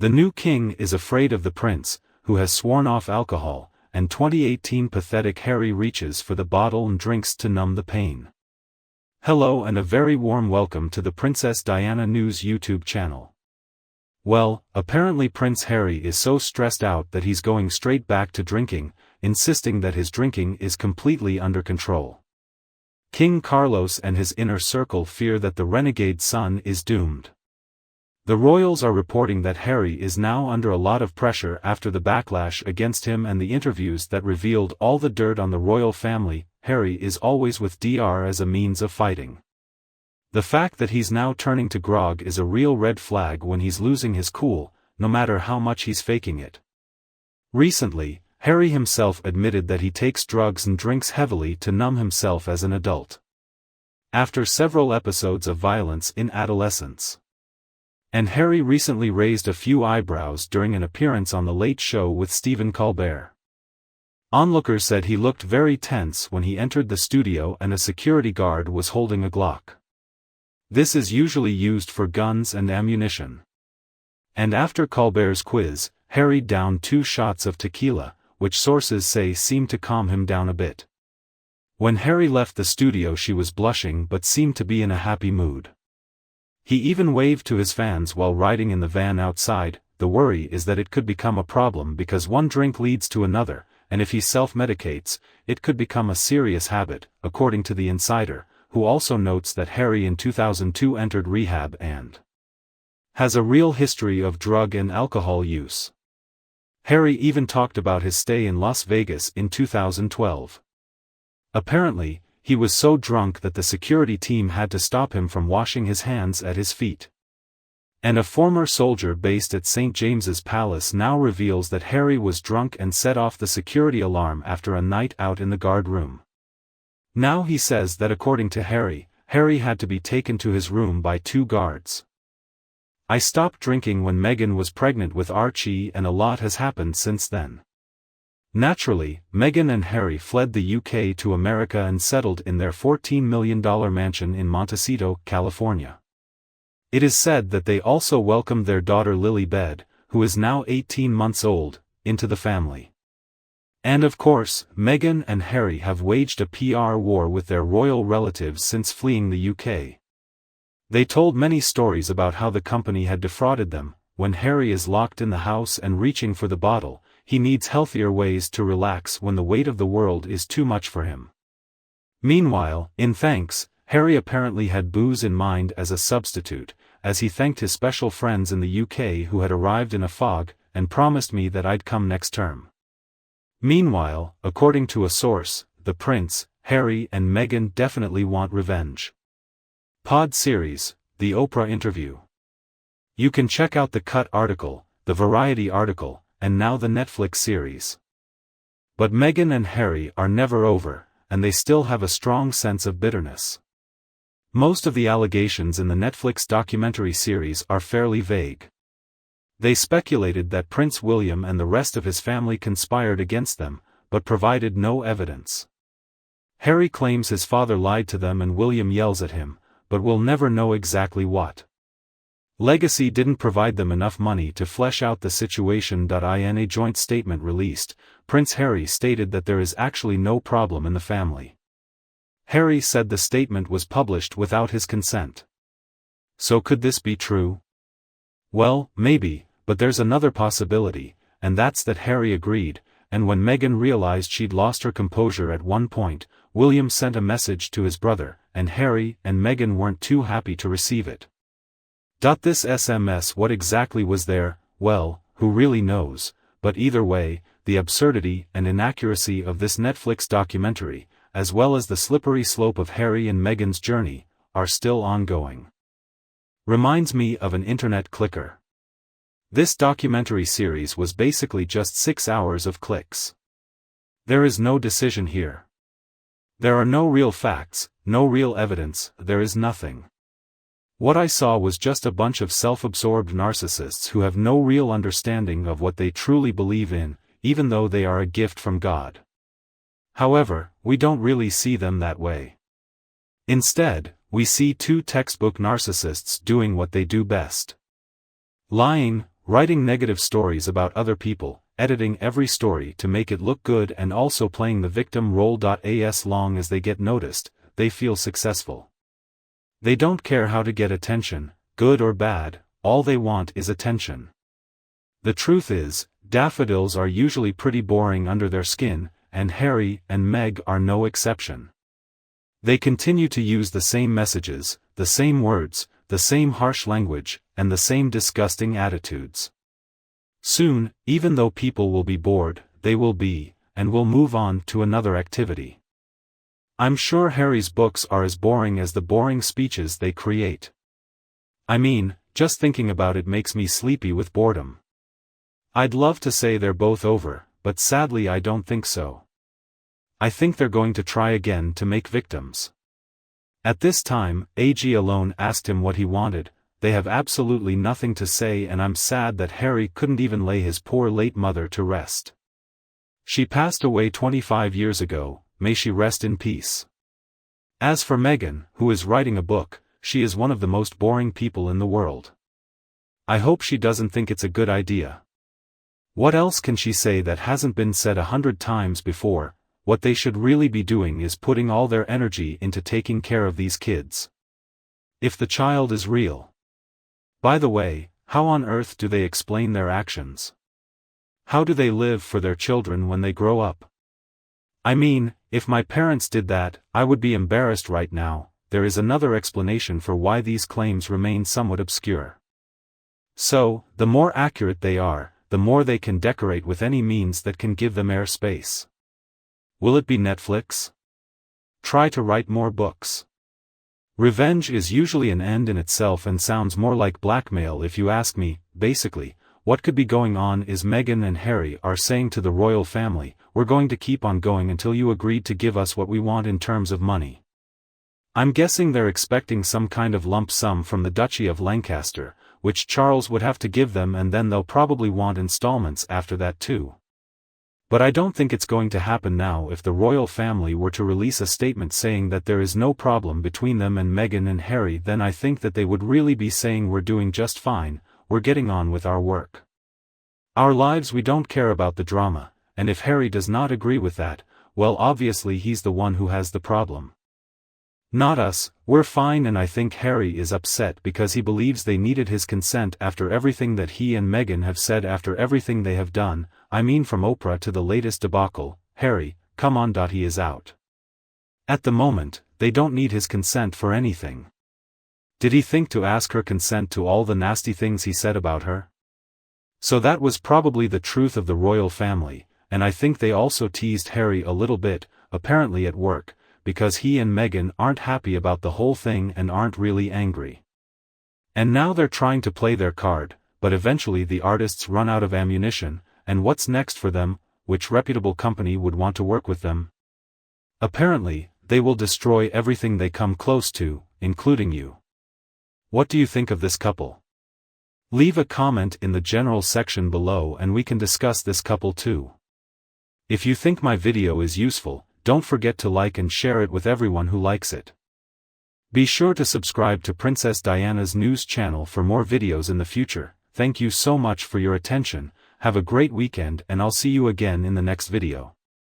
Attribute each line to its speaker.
Speaker 1: The new king is afraid of the prince, who has sworn off alcohol, and 2018 pathetic Harry reaches for the bottle and drinks to numb the pain. Hello and a very warm welcome to the Princess Diana News YouTube channel. Well, apparently Prince Harry is so stressed out that he's going straight back to drinking, insisting that his drinking is completely under control. King Carlos and his inner circle fear that the renegade son is doomed. The royals are reporting that Harry is now under a lot of pressure after the backlash against him and the interviews that revealed all the dirt on the royal family. Harry is always with Dr. as a means of fighting. The fact that he's now turning to grog is a real red flag when he's losing his cool, no matter how much he's faking it. Recently, Harry himself admitted that he takes drugs and drinks heavily to numb himself as an adult. After several episodes of violence in adolescence. And Harry recently raised a few eyebrows during an appearance on The Late Show with Stephen Colbert. Onlookers said he looked very tense when he entered the studio and a security guard was holding a Glock. This is usually used for guns and ammunition. And after Colbert's quiz, Harry downed 2 shots of tequila, which sources say seemed to calm him down a bit. When Harry left the studio she was blushing but seemed to be in a happy mood. He even waved to his fans while riding in the van outside. The worry is that it could become a problem because one drink leads to another, and if he self-medicates, it could become a serious habit, according to The Insider, who also notes that Harry in 2002 entered rehab and has a real history of drug and alcohol use. Harry even talked about his stay in Las Vegas in 2012. Apparently, he was so drunk that the security team had to stop him from washing his hands at his feet. And a former soldier based at St. James's Palace now reveals that Harry was drunk and set off the security alarm after a night out in the guard room. Now he says that according to Harry, Harry had to be taken to his room by 2 guards. I stopped drinking when Meghan was pregnant with Archie and a lot has happened since then. Naturally, Meghan and Harry fled the UK to America and settled in their $14 million mansion in Montecito, California. It is said that they also welcomed their daughter Lilibet, who is now 18 months old, into the family. And of course, Meghan and Harry have waged a PR war with their royal relatives since fleeing the UK. They told many stories about how the company had defrauded them. When Harry is locked in the house and reaching for the bottle, he needs healthier ways to relax when the weight of the world is too much for him. Meanwhile, in thanks, Harry apparently had booze in mind as a substitute, as he thanked his special friends in the UK who had arrived in a fog, and promised me that I'd come next term. Meanwhile, according to a source, the Prince, Harry and Meghan definitely want revenge. Pod series, The Oprah Interview. You can check out the Cut article, the Variety article, and now the Netflix series. But Meghan and Harry are never over, and they still have a strong sense of bitterness. Most of the allegations in the Netflix documentary series are fairly vague. They speculated that Prince William and the rest of his family conspired against them, but provided no evidence. Harry claims his father lied to them and William yells at him, but we'll never know exactly what. Legacy didn't provide them enough money to flesh out the situation. In a joint statement released, Prince Harry stated that there is actually no problem in the family. Harry said the statement was published without his consent. So could this be true? Well, maybe, but there's another possibility, and that's that Harry agreed, and when Meghan realized she'd lost her composure at one point, William sent a message to his brother, and Harry and Meghan weren't too happy to receive it. This SMS, what exactly was there? Well, who really knows, but either way, the absurdity and inaccuracy of this Netflix documentary, as well as the slippery slope of Harry and Meghan's journey, are still ongoing. Reminds me of an internet clicker. This documentary series was basically just 6 hours of clicks. There is no decision here. There are no real facts, no real evidence, there is nothing. What I saw was just a bunch of self-absorbed narcissists who have no real understanding of what they truly believe in, even though they are a gift from God. However, we don't really see them that way. Instead, we see 2 textbook narcissists doing what they do best. Lying, writing negative stories about other people, editing every story to make it look good and also playing the victim role. As long as they get noticed, they feel successful. They don't care how to get attention, good or bad, all they want is attention. The truth is, daffodils are usually pretty boring under their skin, and Harry and Meg are no exception. They continue to use the same messages, the same words, the same harsh language, and the same disgusting attitudes. Soon, even though people will be bored, they will be, and will move on to another activity. I'm sure Harry's books are as boring as the boring speeches they create. I mean, just thinking about it makes me sleepy with boredom. I'd love to say they're both over, but sadly I don't think so. I think they're going to try again to make victims. At this time, AG alone asked him what he wanted. They have absolutely nothing to say, and I'm sad that Harry couldn't even lay his poor late mother to rest. She passed away 25 years ago, may she rest in peace. As for Meghan, who is writing a book, she is one of the most boring people in the world. I hope she doesn't think it's a good idea. What else can she say that hasn't been said 100 times before? What they should really be doing is putting all their energy into taking care of these kids. If the child is real. By the way, how on earth do they explain their actions? How do they live for their children when they grow up? I mean, if my parents did that, I would be embarrassed right now. There is another explanation for why these claims remain somewhat obscure. So, the more accurate they are, the more they can decorate with any means that can give them air space. Will it be Netflix? Try to write more books. Revenge is usually an end in itself and sounds more like blackmail if you ask me. Basically, what could be going on is Meghan and Harry are saying to the royal family, we're going to keep on going until you agreed to give us what we want in terms of money. I'm guessing they're expecting some kind of lump sum from the Duchy of Lancaster, which Charles would have to give them, and then they'll probably want installments after that too. But I don't think it's going to happen now. If the royal family were to release a statement saying that there is no problem between them and Meghan and Harry, then I think that they would really be saying we're doing just fine, we're getting on with our work. Our lives, we don't care about the drama, and if Harry does not agree with that, well, obviously he's the one who has the problem. Not us, we're fine, and I think Harry is upset because he believes they needed his consent after everything that he and Meghan have said, after everything they have done, I mean from Oprah to the latest debacle. Harry, come on. He is out. At the moment, they don't need his consent for anything. Did he think to ask her consent to all the nasty things he said about her? So that was probably the truth of the royal family, and I think they also teased Harry a little bit, apparently at work, because he and Meghan aren't happy about the whole thing and aren't really angry. And now they're trying to play their card, but eventually the artists run out of ammunition, and what's next for them? Which reputable company would want to work with them? Apparently, they will destroy everything they come close to, including you. What do you think of this couple? Leave a comment in the general section below and we can discuss this couple too. If you think my video is useful, don't forget to like and share it with everyone who likes it. Be sure to subscribe to Princess Diana's news channel for more videos in the future. Thank you so much for your attention, have a great weekend, and I'll see you again in the next video.